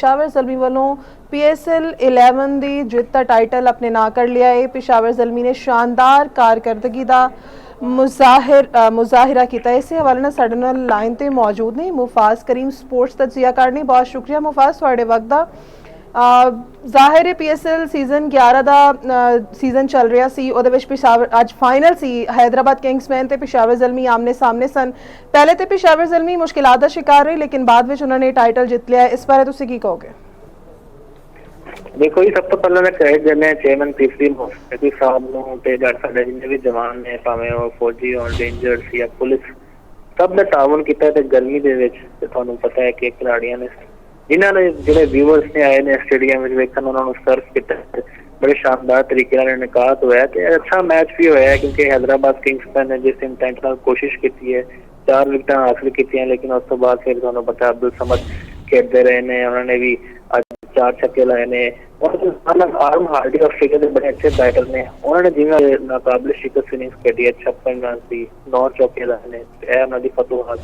पिशावर ज़ल्मी वालों PSL 11 की जित का टाइटल अपने नां कर लिया है। पिशावर ज़ल्मी ने शानदार कारकरदगी का मुजाहिरा किया। इस हवाले नाल साडे नाल लाइन ते मौजूद ने मुफाज करीम स्पोर्ट्स तजियाकार ने। बहुत शुक्रिया मुफाज तुहाडे वक्त दा। जाहिर है PSL सीजन 11 का सीजन चल रहा सी, उहदे विच पिशावर अज फाइनल सी हैदराबाद किंग्समैन ते पिशावर ज़ल्मी आमने सामने सन। पहले तो पिशावर ज़ल्मी मुश्किलात दा शिकार रही, लेकिन बाद विच उन्होंने टाइटल जित लिया। इस बारे तुसीं की कहोगे? देखो जी, सब तो पहले मैं क्रेडिट देने चेयरमैन पीसीबी मुफ्ती साहब नूं ते साडे जिन्ने भी जवान ने, भावें वो फौजी होण, रेंजर्स या पुलिस, सब ने ताउन किया। ते गर्मी दे विच ते तुहानूं पता है कि खिलाड़ियों ने जिन्होंने जिहड़े व्यूअर्स ने आए ने स्टेडियम में वेखण, उन्होंने सर्व किया बड़े शानदार तरीके नाल निकात होया ते अच्छा मैच भी होया, क्योंकि हैदराबाद किंग्समैन ने जिस इंटेंट नाल कोशिश की है 4 विकेटां हासिल की, लेकिन उस तो बाद फिर तुहानूं पता अब्दुल समद खेडते रहे ने, उन्होंने भी 4 छक्के लाए ने। आर्म हार्डी ऑस्ट्रेलिया के बड़े अच्छे बैटर ने, उन्होंने जिन्हें नाकाबिल शिकस्त इनिंग्स खेडी है, 56 रन से 9 चौके लाए ने। उन्होंने फतूहात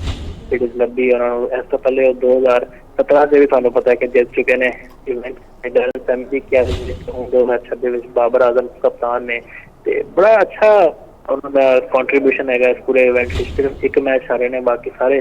लंबी, उन्होंने इस तो पहले 2017 से भी तुहानूं पता है कि जीत चुके ने इवेंट 2026 बाबर आजम कप्तान ने। ते बड़ा अच्छा उन्होंने कॉन्ट्रीब्यूशन है इस पूरे इवेंट। सिर्फ एक मैच हारे ने, बाकी सारे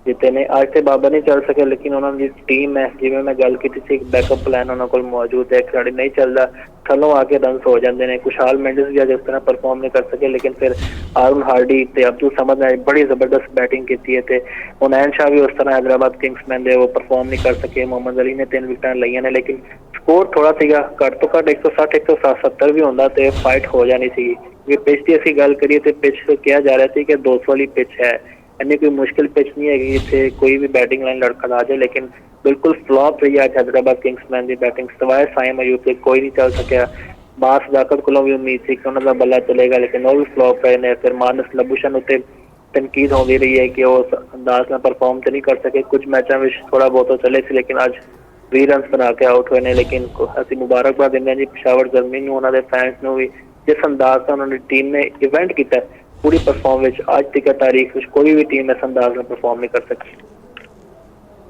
जिते ने। आज से बाबर नहीं चल सके, लेकिन उन्होंने टीम है जिवें मैं गल की थी, बैकअप प्लान उन्होंने को मौजूद है। खिलाड़ी नहीं चलता थलों आके रन हो जाते हैं। खुशहाल मेंडिस भी आज इस तरह परफॉर्म नहीं कर सके, लेकिन फिर आर्म हार्डी ते अब्दुल समद ने बड़ी जबरदस्त बैटिंग की है। उनैन शाह भी उस तरह हैदराबाद किंग्समैन दे वो परफॉर्म नहीं कर सके। मोहम्मद अली ने 3 विकेटां लईआं ने, लेकिन स्कोर थोड़ा सीगा, घट तो घट 160 170 भी होंदा ते फाइट हो जानी सी। पिच की असीं गल करिए तो पिच कहा जा रहा था कि 200 वाली पिच है, इन्नी कोई मुश्किल पिच नहीं है, इतने कोई भी बैटिंग लाइन लड़खड़ा जाए। लेकिन बिल्कुल फ्लॉप रही आज हैदराबाद किंग्समैन की बैटिंग, सवाए साइम अयूब के कोई नहीं चल सकिया। बास सदाकत को भी उम्मीद थी कि उन्होंने बल्ला चलेगा, लेकिन वो भी फ्लॉप रहे ने। फिर मानस लबूशन उत्ते तनकीद होती रही है कि वो अंदाज में परफॉर्म तो नहीं कर सके। कुछ मैचों में थोड़ा बहुत तो चले थे, लेकिन आज 20 रन बना के आउट हुए हैं। लेकिन असं मुबारकबाद देंगे जी पिशावर ज़ल्मी नूं, उन्होंने फैंस को भी, जिस अंदाज से उन्होंने टीम ने इवेंट किया पूरी परफॉर्म। आज तक तारीख कोई भी टीम इस अंदाज में परफॉर्म नहीं कर सकती।